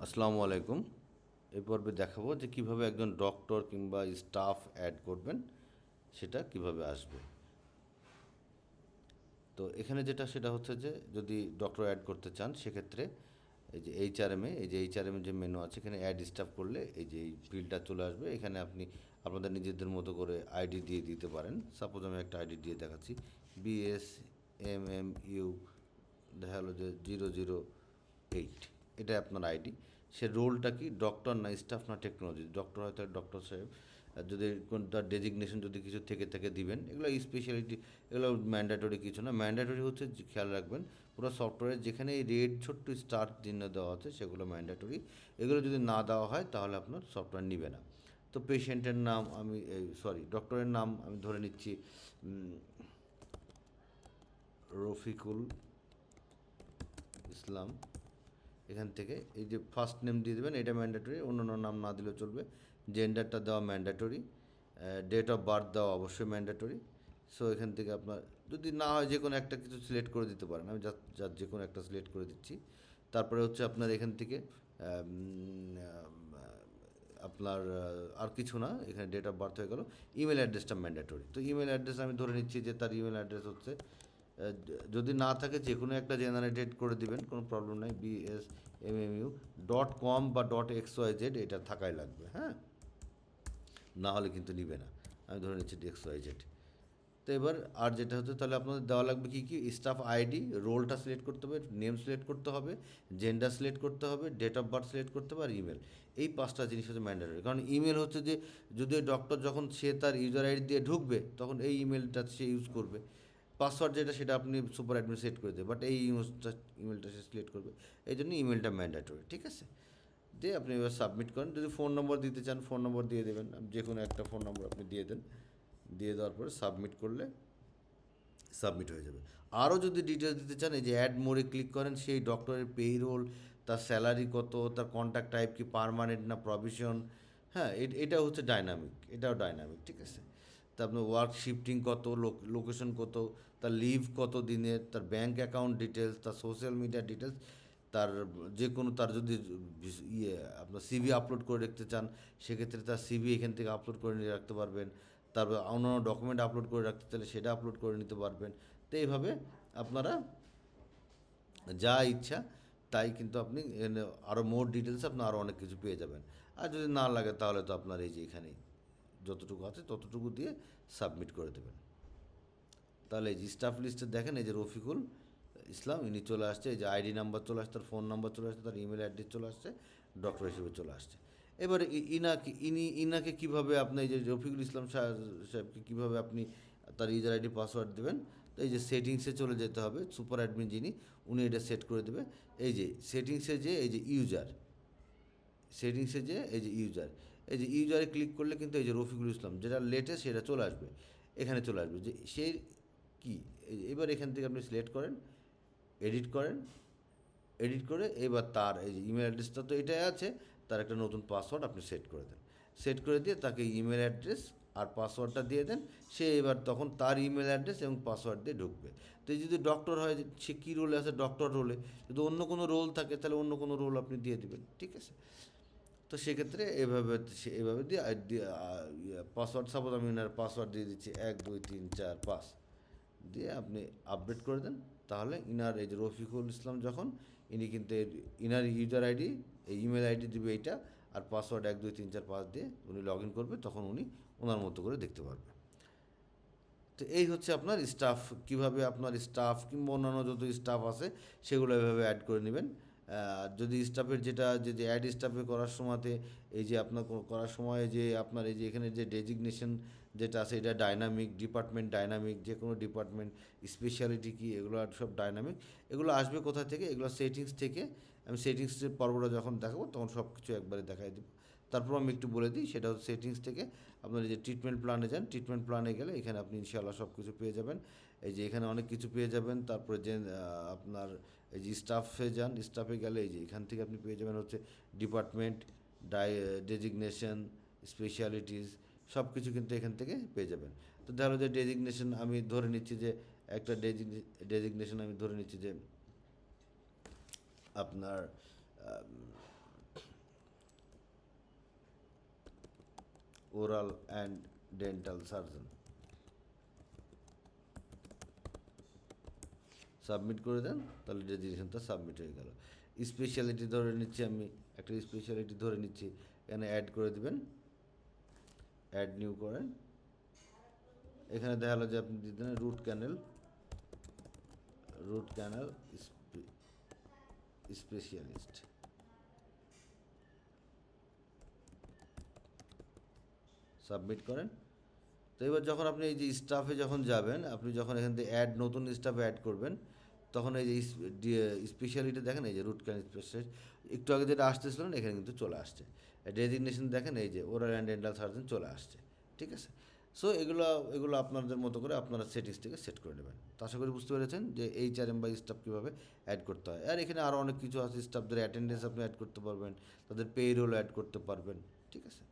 আসসালামু আলাইকুম। এই পর্বে দেখাবো যে কিভাবে একজন ডক্টর কিংবা স্টাফ অ্যাড করবেন, সেটা কিভাবে আসবে। তো এখানে যেটা সেটা হচ্ছে যে যদি ডক্টর অ্যাড করতে চান সেক্ষেত্রে এই যে এইচআরএমে যে মেনু আছে এখানে অ্যাড স্টাফ করলে এই যে এই ফিল্ডটা চলে আসবে। এখানে আপনি আপনাদের নিজেদের মতো করে আইডি দিয়ে দিতে পারেন। সাপোজ আমি একটা আইডি দিয়ে দেখাচ্ছি, BSMMU, দেখা গেলো যে 008, এটা আপনার আইডি। সে রোলটা কি, ডক্টর না স্টাফ না টেকনোলজি। ডক্টর হয়তো ডক্টর সাহেব, আর যদি কোন তার ডেজিগনেশন যদি কিছু থেকে থেকে দিবেন, এগুলো স্পেশালিটি, এগুলো ম্যান্ডেটরি কিছু না। ম্যান্ডেটরি হচ্ছে যে খেয়াল রাখবেন পুরো সফটওয়্যারে যেখানে এই রেড ছোট্ট স্টার চিহ্ন দেওয়া আছে সেগুলো ম্যান্ডেটরি। এগুলো যদি না দেওয়া হয় তাহলে আপনার সফটওয়্যার নিবে না। তো পেশেন্টের নাম আমি ডক্টরের নাম আমি ধরে নিচ্ছি রফিকুল ইসলাম। এখান থেকে এই যে ফার্স্ট নেম দিয়ে দেবেন, এটা ম্যান্ডেটরি, অন্য অন্য নাম না দিলেও চলবে। জেন্ডারটা দেওয়া ম্যান্ডেটরি, ডেট অফ বার্থ দেওয়া অবশ্যই ম্যান্ডেটরি। সো এখান থেকে আপনার যদি না হয় যে কোনো একটা কিছু সিলেক্ট করে দিতে পারেন, আমি যার যে কোনো একটা সিলেক্ট করে দিচ্ছি। তারপরে হচ্ছে আপনার এখান থেকে আপনার আর কিছু না, এখানে ডেট অফ বার্থ হয়ে গেল। ইমেল অ্যাড্রেসটা ম্যান্ডেটরি। তো ইমেল অ্যাড্রেস আমি ধরে নিচ্ছি যে তার ইমেল অ্যাড্রেস হচ্ছে, যদি না থাকে যে কোনো একটা জেনারেটেড করে দিবেন, কোনো প্রবলেম নাই। BSMMU.com বা .xyz এটা থাকাই লাগবে, হ্যাঁ, না হলে কিন্তু নিবে না। আমি ধরে নিচ্ছি XYZ। তো এবার আর যেটা হচ্ছে তাহলে আপনাদের দেওয়া লাগবে কী কী, স্টাফ আইডি, রোলটা সিলেক্ট করতে হবে, নেম সিলেক্ট করতে হবে, জেন্ডার সিলেক্ট করতে হবে, ডেট অফ বার্থ সিলেক্ট করতে হবে, আর ইমেল। এই পাঁচটা জিনিস হচ্ছে ম্যান্ডেটরি। কারণ ইমেল হচ্ছে যে যদি ডক্টর যখন সে তার ইউজার আইডি দিয়ে ঢুকবে তখন এই ইমেলটা সে ইউজ করবে। পাসওয়ার্ড যেটা সেটা আপনি সুপার অ্যাডমিন সেট করে দেবে, বাট এই ইমেলটা সে সিলেক্ট করবে। এই জন্য ইমেলটা ম্যান্ডেটরি, ঠিক আছে। দিয়ে আপনি এবার সাবমিট করেন। যদি ফোন নম্বর দিতে চান ফোন নম্বর দিয়ে দেবেন, যে কোনো একটা ফোন নম্বর আপনি দিয়ে দেন। দিয়ে দেওয়ার পরে সাবমিট করলে সাবমিট হয়ে যাবে। আরও যদি ডিটেলস দিতে চান এই যে অ্যাড মোড়ে ক্লিক করেন, সেই ডক্টরের পেরোল, তার স্যালারি কত, তার কন্ট্যাক্ট টাইপ কি পার্মানেন্ট না প্রভিশন, হ্যাঁ, এটা হচ্ছে ডাইনামিক, এটাও ডাইনামিক, ঠিক আছে। তা আপনার ওয়ার্ক শিফটিং কত, লোকেশন কত, তার লিভ কত দিনের, তার ব্যাঙ্ক অ্যাকাউন্ট ডিটেলস, তার সোশ্যাল মিডিয়া ডিটেলস, তার যে কোনো তার যদি আপনার সিভি আপলোড করে রাখতে চান সেক্ষেত্রে তার সিভি এখান থেকে আপলোড করে নিয়ে রাখতে পারবেন। তারপর অন্যান্য ডকুমেন্ট আপলোড করে রাখতে চাইলে সেটা আপলোড করে নিতে পারবেন। তো এইভাবে আপনারা যা ইচ্ছা তাই কিন্তু আপনি আরও মোর ডিটেলস আপনার আরও অনেক কিছু পেয়ে যাবেন। আর যদি না লাগে তাহলে তো আপনার এই যে এখানে যতটুকু আছে ততটুকু দিয়ে সাবমিট করে দেবেন। তাহলে এই যে স্টাফ লিস্টে দেখেন এই যে রফিকুল ইসলাম ইনি চলে আসছে, এই যে আইডি নাম্বার চলে আসছে, তার ফোন নাম্বার চলে আসছে, তার ইমেল অ্যাড্রেস চলে আসছে, ডক্টর হিসেবে চলে আসছে। এবারে ইনাকে কীভাবে আপনি এই যে রফিকুল ইসলাম সাহেবকে কীভাবে আপনি তার ইউজার আইডি পাসওয়ার্ড দেবেন। তো এই যে সেটিংসে চলে যেতে হবে, সুপার অ্যাডমিন যিনি উনি এটা সেট করে দেবে। এই যে সেটিংসে যে এই যে ইউজারে ক্লিক করলে কিন্তু এই যে রফিকুল ইসলাম যেটা লেটেস্ট সেটা চলে আসবে, এখানে চলে আসবে যে সেই কি। এবার এখান থেকে আপনি সিলেক্ট করেন, এডিট করেন, এডিট করে এবার তার এই যে ইমেল অ্যাড্রেসটা তো এটাই আছে, তার একটা নতুন পাসওয়ার্ড আপনি সেট করে দেন। সেট করে দিয়ে তাকে ইমেল অ্যাড্রেস আর পাসওয়ার্ডটা দিয়ে দেন। সে এবার তখন তার ইমেল অ্যাড্রেস এবং পাসওয়ার্ড দিয়ে ঢুকবে। তো এই যদি ডক্টর হয়, সে কী রোলে আছে, ডক্টর রোলে। যদি অন্য কোনো রোল থাকে তাহলে অন্য কোনো রোল আপনি দিয়ে দেবেন, ঠিক আছে। তো সেক্ষেত্রে এভাবে দিয়ে পাসওয়ার্ড, সাপোজ আমি ওনার পাসওয়ার্ড দিয়ে দিচ্ছি 1 2 3 4 5 দিয়ে আপনি আপডেট করে দেন। তাহলে ইনার এই যে রফিকুল ইসলাম যখন ইনি কিন্তু ইনার ইউজার আইডি, এই ইমেল আইডি দিবে এইটা, আর পাসওয়ার্ড 1 2 3 4 5 দিয়ে উনি লগ ইন করবে, তখন উনি ওনার মতো করে দেখতে পারবে। তো এই হচ্ছে আপনার স্টাফ, কীভাবে আপনার স্টাফ কিংবা অন্যান্য যত স্টাফ আছে সেগুলো এভাবে অ্যাড করে নেবেন। যদি স্টাফের যেটা যে অ্যাড স্টাফে করার সময়তে এই যে আপনার করার সময় যে আপনার এই যে এখানে যে ডেজিগনেশন যেটা আছে এটা ডাইনামিক, ডিপার্টমেন্ট ডাইনামিক, যে কোনো ডিপার্টমেন্ট স্পেশালিটি কী এগুলো আর সব ডাইনামিক। এগুলো আসবে কোথা থেকে, এগুলো সেটিংস থেকে। আমি সেটিংসের পর্বটা যখন দেখাবো তখন সব কিছু একবারে দেখাই দেবো। তারপর আমি একটু বলে দিই, সেটা হচ্ছে সেটিংস থেকে আপনার এই যে ট্রিটমেন্ট প্ল্যানে যান, ট্রিটমেন্ট প্ল্যানে গেলে এখানে আপনি ইনশাআল্লাহ সব কিছু পেয়ে যাবেন। এই যে এখানে অনেক কিছু পেয়ে যাবেন। তারপরে যে আপনার এই যে স্টাফে যান, স্টাফে গেলে এই যে এখান থেকে আপনি পেয়ে যাবেন হচ্ছে ডিপার্টমেন্ট, ডেজিগনেশন, স্পেশালিটিস, সব কিছু কিন্তু এখান থেকে পেয়ে যাবেন। তো ধরো যে ডেজিগনেশন আমি ধরে নিচ্ছি যে একটা ডেজিগনেশন আমি ধরে নিচ্ছি যে আপনার oral and dental surgeon. Submit করে দেন, তাহলে রেজিস্ট্রেশনটা সাবমিট হয়ে গেল। স্পেশালিটি ধরে নিচ্ছি, আমি একটা স্পেশালিটি ধরে নিচ্ছি, এখানে অ্যাড করে দিবেন, অ্যাড নিউ করেন। এখানে দেখা গেলো যে আপনি দিতেন রুট ক্যানেল স্পেশালিস্ট। সাবমিট করেন। তো এবার যখন আপনি এই যে স্টাফে যখন যাবেন, আপনি যখন এখান থেকে নতুন স্টাফে অ্যাড করবেন, তখন এই যে স্পেশালিটি দেখেন, এই যে রুট ক্যান স্পেশালিস্ট, একটু আগে যেটা আসতেছিলেন এখানে কিন্তু চলে আসছে। ডেজিগনেশন দেখেন, এই যে ওরাল অ্যান্ড ডেন্টাল সার্জন চলে আসছে। ঠিক আছে। সো এগুলো আপনাদের মতো করে আপনারা সেটিংস থেকে সেট করে নেবেন। তো আশা করি বুঝতে পেরেছেন যে HRM বা স্টাফ কীভাবে অ্যাড করতে হয়। আর এখানে আরও অনেক কিছু আছে, স্টাফদের অ্যাটেন্ডেন্স আপনি অ্যাড করতে পারবেন, তাদের পে রোল অ্যাড করতে পারবেন। ঠিক আছে।